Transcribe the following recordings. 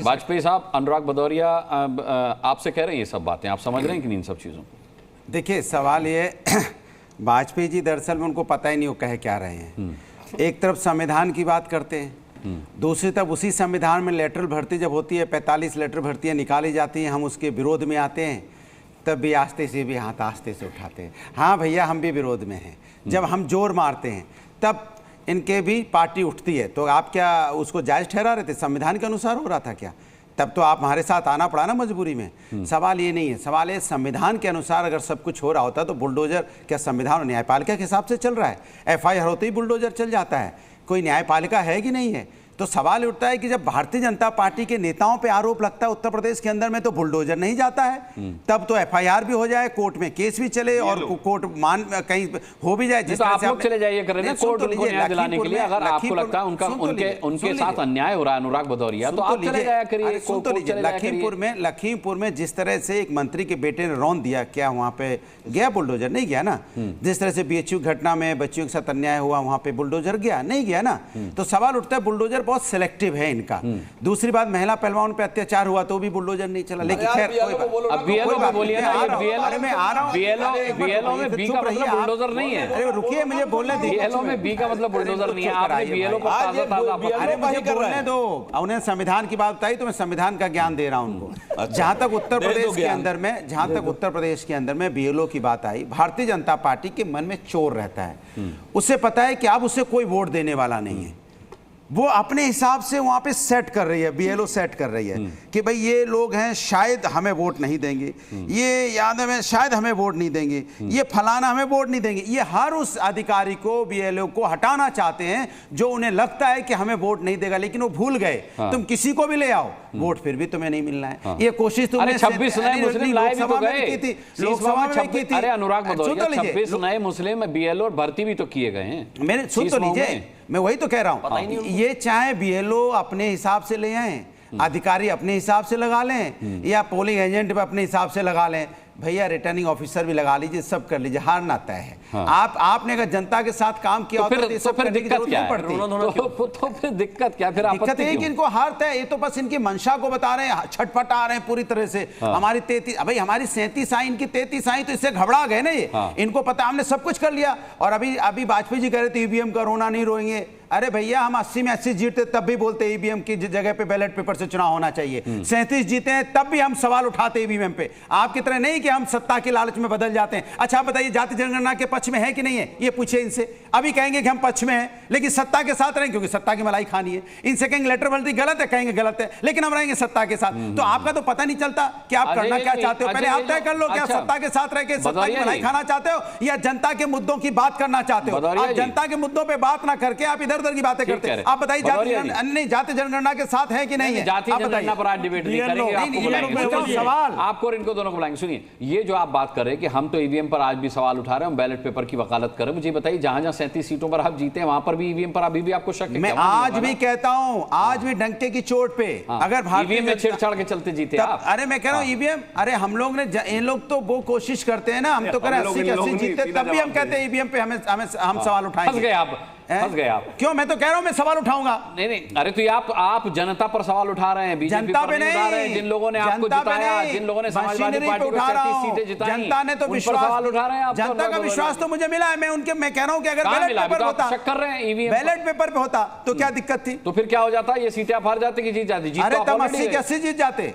वाजपेयी साहब, अनुराग भदौरिया आपसे कह रहे हैं ये सब बातें, आप समझ रहे हैं कि नहीं इन सब चीज़ों को? देखिए सवाल ये वाजपेयी जी दरअसल में उनको पता ही नहीं वो कह क्या रहे हैं। एक तरफ संविधान की बात करते हैं, दूसरी तरफ उसी संविधान में लेटरल भर्ती जब होती है, 45 लेटरल भर्तियाँ निकाली जाती हैं, हम उसके विरोध में आते हैं, तब भी आस्ते से भी हाथ आस्ते से उठाते हैं। हाँ भैया हम भी विरोध में हैं। जब हम जोर मारते हैं तब इनके भी पार्टी उठती है। तो आप क्या उसको जायज़ ठहरा रहे थे? संविधान के अनुसार हो रहा था क्या? तब तो आप हमारे साथ आना पड़ा ना मजबूरी में। सवाल ये नहीं है, सवाल है संविधान के अनुसार अगर सब कुछ हो रहा होता तो बुलडोजर क्या संविधान और न्यायपालिका के हिसाब से चल रहा है? FIR होते ही बुलडोजर चल जाता है। कोई न्यायपालिका है कि नहीं है? तो सवाल उठता है कि जब भारतीय जनता पार्टी के नेताओं पे आरोप लगता है उत्तर प्रदेश के अंदर में तो बुलडोजर नहीं जाता है, तब तो FIR भी हो जाए, कोर्ट में केस भी चले और कोर्ट मान कहीं हो भी जाए। जिस तरह से आप चले जाइए कर रहे हैं कोर्ट उनको न्याय दिलाने के लिए, अगर आपको लगता है उनके साथ अन्याय हो रहा है अनुराग भदौरिया, तो आप चले जाया करिए। सुन तो लीजिए, लखीमपुर में जिस तरह से एक मंत्री के बेटे ने रौंद दिया, क्या वहाँ पे गया बुलडोजर? नहीं गया ना। जिस तरह से BHU घटना में बच्चियों के साथ अन्याय हुआ, वहाँ पे बुलडोजर गया? नहीं गया ना। तो सवाल उठता है बुलडोजर बहुत सिलेक्टिव है इनका। दूसरी बात, महिला पहलवान पे अत्याचार हुआ तो भी बुलडोजर नहीं चला। लेकिन खैर अब BLO में बोलिए ना, BLO में B का मतलब बुलडोजर नहीं है। अरे रुकिए मुझे बोलने दो। BLO में B का मतलब बुलडोजर नहीं है। आपने BLO को ताजा अरे मुझे बोलने दो। उन्हें संविधान की बात बताई तो मैं संविधान का ज्ञान दे रहा हूं उनको। जहां तक उत्तर प्रदेश के अंदर में BLO की बात आई, भारतीय जनता पार्टी के मन में चोर रहता है। उसे पता है कि अब उसे कोई वोट देने वाला नहीं है। वो अपने हिसाब से वहां पे सेट कर रही है, BLO सेट कर रही है कि भाई ये लोग हैं शायद हमें वोट नहीं देंगे, ये यादव है शायद हमें वोट नहीं देंगे, ये फलाना हमें वोट नहीं देंगे। ये हर उस अधिकारी को BLO को हटाना चाहते हैं जो उन्हें लगता है कि हमें वोट नहीं देगा, लेकिन वो भूल गए। तुम किसी को भी ले आओ, वोट फिर भी तुम्हें नहीं मिलना है। ये कोशिश तुमने 26 नए मुस्लिम लाए भी तो गए की थी, लोकसभा में की थी। अरे अनुराग भदौरिया 26 नए मुस्लिम BLO और भर्ती भी तो किए गए हैं। मैंने सुन तो लीजिए, मैं वही तो कह रहा हूं। ये चाहे BLO अपने हिसाब से ले आए, अधिकारी अपने हिसाब से लगा लें, या पोलिंग एजेंट भी अपने हिसाब से लगा लें, भैया रिटर्निंग ऑफिसर भी लगा लीजिए, सब कर लीजिए, हार ना तय है। आपने अगर जनता के साथ काम किया तो फिर दिक्कत क्या है? तो फिर दिक्कत क्या? फिर दिक्कत है कि इनको हार तय। ये तो बस इनकी मंशा को बता रहे हैं, छटपटा रहे हैं पूरी तरह से। हमारी 33, भाई हमारी 37 आई, इनकी 33 आई, तो इससे घबरा गए ना ये। इनको पता हमने सब कुछ कर लिया। और अभी वाजपेयी जी कह रहे थे EVM का रोना नहीं रोएंगे। अरे भैया हम 80 में 80 जीतते तब भी बोलते EVM की जगह पे बैलेट पेपर से चुनाव होना चाहिए। 37 जीते हैं तब भी हम सवाल उठाते EVM पे। आपकी तरह नहीं कि हम सत्ता के लालच में बदल जाते हैं। अच्छा आप बताइए, जाति जनगणना के पक्ष में है कि नहीं है? ये पूछिए इनसे। अभी कहेंगे कि हम पक्ष में हैं, लेकिन सत्ता के साथ रहेंगे क्योंकि सत्ता की मलाई खानी है। इनसे कहेंगे लेटर भर्ती गलत है, कहेंगे गलत है, लेकिन हम रहेंगे सत्ता के साथ। तो आपका तो पता नहीं चलता कि आप करना क्या चाहते हो। पहले आप तय कर लो, क्या सत्ता के साथ रह के सत्ता की मलाई खाना चाहते हो या जनता के मुद्दों की बात करना चाहते हो? आप जनता के मुद्दों पर बात ना करके आप इधर उधर की बातें करते हैं। आप बताइए जाति जनगणना के साथ है कि नहीं है? जाति जनगणना पर आज डिबेट नहीं करेंगे, सवाल आपको और इनको दोनों को बुलाएंगे। सुनिए, ये जो आप बात कर रहे हैं कि हम तो EVM पर आज भी सवाल उठा रहे हैं, हम बैलेट पेपर की वकालत कर रहे हैं, मुझे बताइए जहां जहां 37 सीटों पर आप जीते हैं वहां पर भी EVM पर अभी भी आपको शक है? मैं आज भी कहता हूं, आज भी डंके की चोट पे अगर EVM में छेड़छाड़ के चलते जीते आप। अरे मैं कह रहा हूं EVM, अरे हम लोग ने, इन लोग तो वो कोशिश करते हैं ना, हम तो करें 80 के 80 जीतते तब भी हम कहते हैं EVM पे हम सवाल उठाएंगे। फंस गए आप। क्यों? मैं तो कह रहा हूं मैं सवाल उठाऊंगा। नहीं, अरे तो आप जनता पर सवाल उठा रहे हैं, बीजेपी पर नहीं उठा रहे हैं। जिन लोगों ने आपको जिताया, जिन लोगों ने समाजवादी पार्टी को 37 सीटें जिताई, जनता ने तो सवाल उठा रहे हैं आप। जनता का विश्वास तो मुझे मिला है। मैं कह रहा हूं कि अगर बैलेट पेपर होता, शक कर रहे हैं EVM बैलेट पेपर पे होता तो क्या दिक्कत थी? तो फिर क्या हो जाता? ये सीटें आप हार जाते कि जीत जाती? अरे तब 80 के 80 जीत जाते।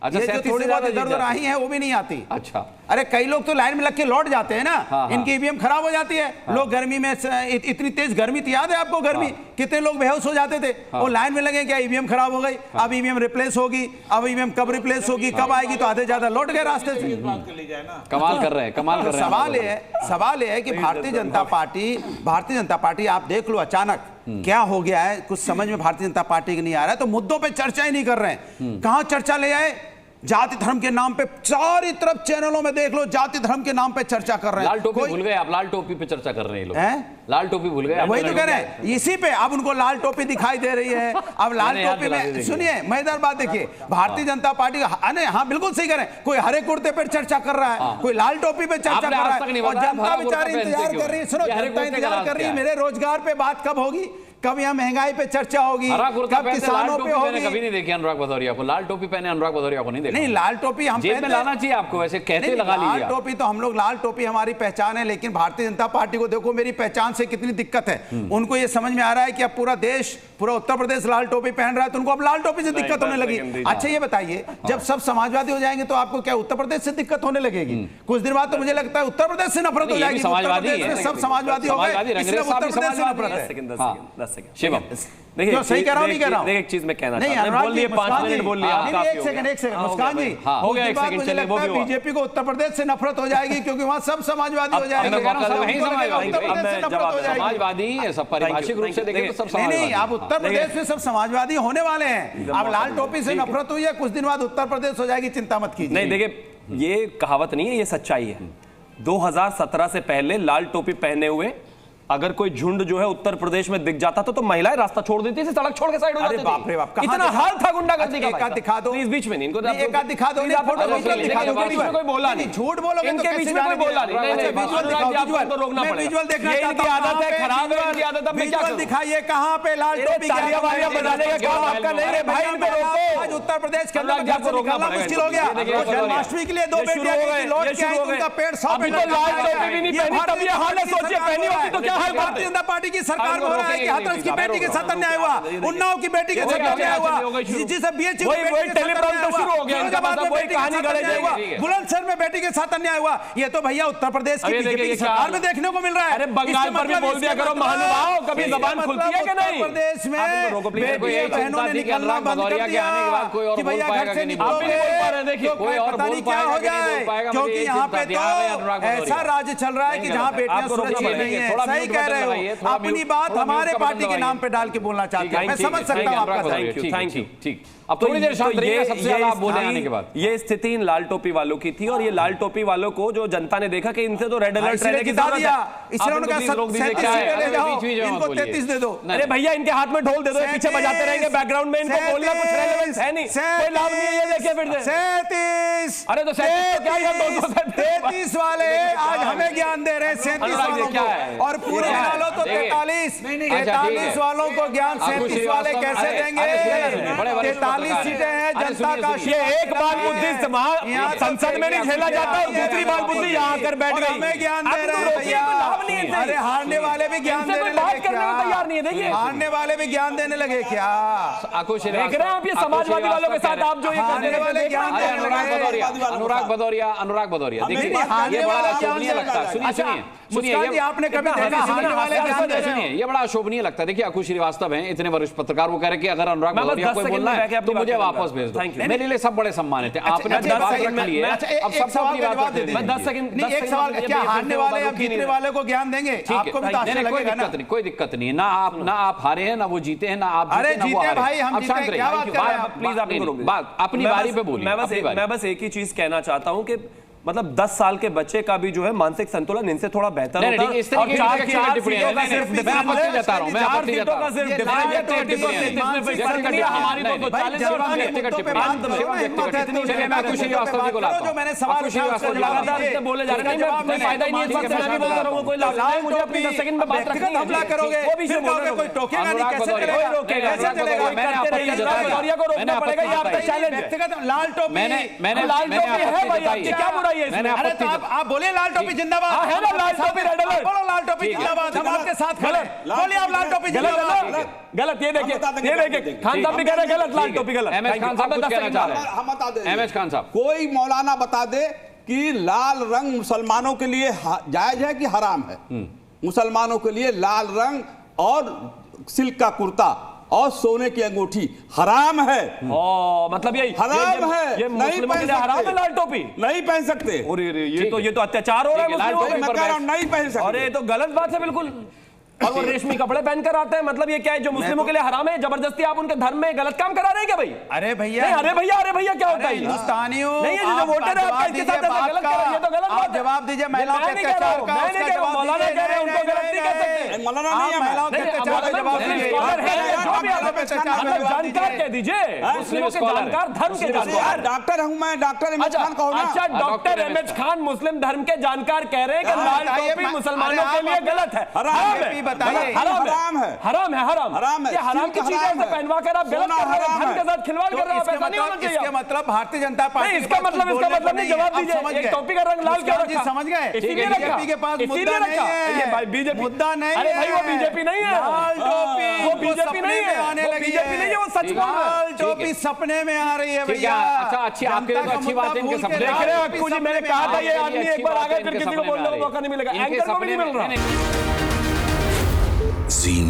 अच्छा, ये जो थोड़ी बहुत इधर उधर आई है वो भी नहीं आती। अच्छा, अरे कई लोग तो लाइन में लग के लौट जाते हैं ना। इनकी EVM खराब हो जाती है। लोग गर्मी में, इतनी तेज गर्मी थी, याद है आपको गर्मी? कितने लोग बेहोश हो जाते थे। वो लाइन में लगे, क्या EVM खराब हो गई, अब EVM रिप्लेस होगी, अब EVM कब रिप्लेस होगी, कब आएगी, तो आधे ज्यादा लौट गए रास्ते से। कमाल कर रहे हैं, कमाल कर रहे हैं। सवाल ये है कि भारतीय जनता पार्टी आप देख लो, अचानक क्या हो गया है, कुछ समझ में भारतीय जनता पार्टी की नहीं आ रहा है। तो मुद्दों पे चर्चा ही नहीं कर रहे हैं। कहां चर्चा ले आए? जाति धर्म के नाम पे चारों तरफ चैनलों में देख लो, जाति धर्म के नाम पे चर्चा कर रहे हैं। लाल टोपी भूल गए आप? लाल टोपी पे चर्चा कर रहे हैं लोग। लाल टोपी भूल गए? वही तो कह रहे हैं, इसी पे अब उनको लाल टोपी दिखाई दे रही है। अब लाल टोपी में सुनिए, मजेदार बात देखिए, भारतीय जनता पार्टी हाँ बिल्कुल सही कह रहे हैं। कोई हरे कुर्ते पे चर्चा कर रहा है, कोई लाल टोपी पे चर्चा कर रहा है, और जनता बेचारी इंतजार कर रही है। सुनो, जनता इंतजार कर रही है मेरे रोजगार पे बात कब होगी, कब यहाँ महंगाई पे चर्चा होगी, हरा कुर्ता कब पहनते लाल किसानों टोपी पे मैंने होगी। कभी नहीं देखी अनुराग भदौरिया को। लाल टोपी पहने अनुराग भदौरिया को नहीं देखा। नहीं, लाल टोपी हम जेब में पहनते लाना चाहिए आपको, वैसे कहते नहीं, लगा लीजिए लाल आप। टोपी तो हम लोग, लाल टोपी हमारी पहचान है, लेकिन भारतीय जनता पार्टी को देखो मेरी पहचान से कितनी दिक्कत है। उनको ये समझ में आ रहा है कि अब पूरा देश, पूरा उत्तर प्रदेश लाल टोपी पहन रहा है, तो उनको अब लाल टोपी से दिक्कत होने लगी। अच्छा ये बताइए, जब सब समाजवादी हो जाएंगे तो आपको क्या उत्तर प्रदेश से दिक्कत होने लगेगी? कुछ दिन बाद तो मुझे लगता है उत्तर प्रदेश से नफरत हो जाएगी। समाजवादी उत्तर प्रदेश में सब समाजवादी हो गए, इसलिए उत्तर प्रदेश से नफरत है। शिवम देखिए सही कह रहा हूं, नहीं कह रहा हूं। देखिए एक चीज मैं कहना नहीं, चाहता हूं, अनुराग बोल लिए जी, 5 मिनट बोल लिया, नहीं, एक सेकंड मुस्कान जी, हो गया, एक सेकंड चले, वो भी हुआ। बीजेपी को उत्तर प्रदेश से नफरत हो जाएगी क्योंकि वहां सब समाजवादी हो जाएंगे। समाजवादी है सब, पारिभाषिक रूप से देखें तो सब समाजवादी। नहीं, अब उत्तर प्रदेश में सब समाजवादी होने वाले हैं। अब लाल टोपी से नफरत हुई है, कुछ दिन बाद उत्तर प्रदेश हो जाएगी, चिंता मत कीजिए। नहीं देखिए, ये कहावत नहीं है, ये सच्चाई है। 2017 से पहले लाल टोपी पहने हुए अगर कोई झुंड जो है उत्तर प्रदेश में दिख जाता तो महिलाएं रास्ता छोड़ देती थी, सड़क छोड़ के साइड हो जाती थी। बाप रे बाप, इतना हाल था गुंडागर्दी का। एक आध दिखा दो, इस बीच में नहीं, इनको एक आध दिखा दो, फोटो दिखा दो, बीच में कोई बोला नहीं, झूठ बोलोगे इनके बीच में कोई बोला नहीं। आपको रोकना पड़ेगा, विजुअल देखना ये इनकी आदत है, खराब है इनकी आदत। अब मैं क्या करूं? दिखाइए कहां पे लाल टोपी बनाने का काम आपका नहीं है भाई, इनको रोको। आज उत्तर प्रदेश के अंदर आपको रोकना मुश्किल हो गया। जन्माष्टमी के लिए 2 बेटियां लौट के आई, उनका पेड़ 100 अभी तो लाल टोपी भी नहीं पहनी, तब ये हाल है। सोचिए पहनी होती तो क्या हाल। भारतीय जनता पार्टी की सरकार में हो रहा है कि हाथरस की बेटी के साथ अन्याय हुआ, उन्नाव की बेटी के साथ अन्याय हुआ, जिसे बीएचयू की बेटी के साथ अन्याय हुआ, फिरोजाबाद में बेटी के साथ अन्याय हुआ, बुलंदशहर में बेटी के साथ अन्याय हुआ। ये तो भैया उत्तर प्रदेश की बीजेपी की सरकार में देखने को मिल रहा है। अरे बंगाल पर भी बोल दिया करो महानुभाव, कभी जबान खुलती है कि नहीं? उत्तर प्रदेश में बेटी बहनों ने निकलना बंद कर दिया कि भैया घर से निकलोगे कोई और बोल क्या हो जाए, क्योंकि यहाँ पे तो ऐसा राज्य चल रहा है कि जहाँ बेटियां सुरक्षित नहीं है। सही कह रहे हो, अपनी बात हमारे पार्टी के नाम पे डाल के बोलना चाहते हैं, मैं समझ सकता हूं आपका। Thank you. ठीक, अब थोड़ी देर शांत रहिएगा, सबसे ज्यादा आप बोले आने के बाद। ये स्थिति इन लाल टोपी वालों की थी, और ये लाल टोपी वालों को जो जनता ने देखा कि इनसे तो रेड अलर्ट रहने की जरूरत है, इसलिए उन्होंने कहा 37 ले जाओ, इनको 33 दे दो। अरे भैया इनके हाथ में ढोल दे दो, पीछे बजाते रहेंगे बैकग्राउंड में, इनको बोलना कुछ रेलेवेंस है नहीं, कोई लाभ नहीं है। ये देखिए फिर से 37, अरे तो 33 वाले आज हमें ज्ञान दे रहे हैं, 37 वालों को, और पूरे वालों तो 43 वालों को ज्ञान 37 वाले कैसे देंगे? 43 सीटें हैं जनता का। ये एक बाल बुद्धि संसद में नहीं खेला जाता, और दूसरी बाल बुद्धि यहाँ आकर बैठ गई। हमें ज्ञान दे रहे हैं भैया। अरे हारने वाले भी ज्ञान देने लगे क्या? तैयार नहीं है। देखिए हारने वाले भी ज्ञान देने लगे क्या? आकुश देख रहे हैं आप ये समाजवादी वालों के साथ आप जो ये हारने वाले ज्ञान देने लगे। अनुराग भदौरिया देखिए, ये बड़ा अशोभनीय लगता है। सुनिए सुनिए, आपने कभी देखा हारने वाले ज्ञान दे रहे हैं? ये बड़ा अशोभनीय लगता है। देखिए अकुश श्रीवास्तव हैं, इतने वरिष्ठ पत्रकार, वो कह रहे कि अगर अनुराग भदौरिया कोई बोलना है तो मुझे वापस भेज दो। मेरे लिए सब बड़े सम्मानित हैं। आपने अपनी बात रख ली है, अब सबको अपनी बात दे दीजिए। 10 सेकंड एक सवाल, क्या हारने वाले अब जीतने वाले को ज्ञान देंगे? आपको भी ताशा लगेगा ना? कोई दिक्कत नहीं, ना आप हारे हैं, ना वो जीते हैं, ना आप अरे जीते भाई, हम जीते, क्या बात कर रहे हैं? प्लीज आप बात अपनी बारी पे बोलिए। मैं बस एक ही चीज कहना चाहता हूं कि मतलब 10 साल के बच्चे का भी जो है मानसिक संतुलन इनसे थोड़ा बेहतर होता है। और 4 सीटों का सिर्फ मैंने सवाल बोले जा रहे हैं, फायदा ही नहीं है, कोई लाभ नहीं, मुझे अपनी 10 सेकंड में बात रखनी है। हमला करोगे, कोई टोकेगा नहीं, कैसे चलेगा? कैसे चलेगा? को रोकना पड़ेगा, ये आपका चैलेंज है। व्यक्तिगत लाल टोपी, मैंने लाल टोपी है भाई, आपकी क्या बुराई है इसमें? अरे तो आप बोलिए लाल टोपी जिंदाबाद। है ना लाल टोपी रेड अलर्ट, बोलो लाल टोपी जिंदाबाद, हम आपके साथ खड़े हैं। बोलिए आप लाल टोपी जिंदाबाद। गलत, ये देखिए खान साहब भी कह रहे हैं गलत, लाल टोपी गलत। एमएच खान साहब कुछ कहना चाह रहे हैं, हम बता दें। एमएच खान साहब, कोई मौलाना बता दे कि लाल रंग मुसलमानों के लिए जायज है कि हराम है? मुसलमानों के लिए लाल रंग और सिल्क का कुर्ता और सोने की अंगूठी हराम है। मतलब यही हराम है, ये नहीं पहन सकते। हराम है लाल टोपी, नहीं पहन सकते। ये तो अत्याचार हो रहा है मुस्लिमों पे। मैं कह रहा हूं नहीं पहन सकते। अरे ये तो गलत बात है बिल्कुल। और वो रेशमी कपड़े पहनकर आते हैं, मतलब ये क्या है जो मुस्लिमों के लिए हराम है? जबरदस्ती आप उनके धर्म में गलत काम करा रहे हैं क्या भाई? अरे भैया, अरे भैया क्या होता है? हिंदुस्तानियों नहीं, ये जो वोटर है आपका इसके साथ ऐसा गलत कर रहे हैं, ये तो गलत बात है। जवाब दीजिए, महिलाओं के अत्याचार का मौलाना कह रहे हैं उनको गलत नहीं कह सकते। मौलाना नहीं है मैं। महिलाओं के नहीं, अत्याचार का जवाब मुस्लिम दीजिए। स्कॉलर है, आप जो भी आप महिलाओं के अत्याचार का मतलब जवाब जानकार दीजिए। कह दीजिए, मुस्लिमों के जानकार, धर्म के जानकार। डॉक्टर हूं मैं, डॉक्टर इमरान खान कहो ना। अच्छा, डॉक्टर एमएच खान मुस्लिम धर्म के जानकार कह रहे हैं कि लाल बताइए, टोपी मुसलमानों अरे के आप लिए गलत है। हराम है। बताइए। हराम है, हराम है, हराम हराम है। ये हराम की सिल्क चीजें हराम से है। पहनवा कर आप गलत सोना कर रहे हैं, हराम धर्म है। के साथ खिलवाड़ कर रहे हैं, तो ऐसा नहीं होना चाहिए। इसके मतलब भारतीय जनता पार्टी नहीं, के इसका पास मतलब बोलने को नहीं, जवाब आप दीजिए। समझ एक गए। टॉपिक का रंग लाल क्यों मुस्कान जी रखा? समझ गए। इसीलिए बीजेपी के पास इसीलिए मुद्दा रखा। नहीं ये है। भाई बीजेपी मुद्दा नहीं अरे भाई वो है। बीजेपी नहीं है, लाल टोपी वो उनको बीजेपी सपने नहीं में है, आने वो लगी बीजेपी नहीं है, वो सच ठीक बोल है। रहा है। लाल टोपी सपने में आ रही है ठीक है। भैया। अच्छा, अच्छी आपके लिए तो जनता का अच्छी बात है, मुद्दा इनके भूल के सपने देख रहे हैं लाल अक्कू जी, टोपी मैंने सपने कहा में था आ ये रही है। आदमी एक बार आ गया, फिर किसी को बोलने का मौका नहीं मिलेगा। एंकर को भी नहीं मिल रहा। रहा। Scene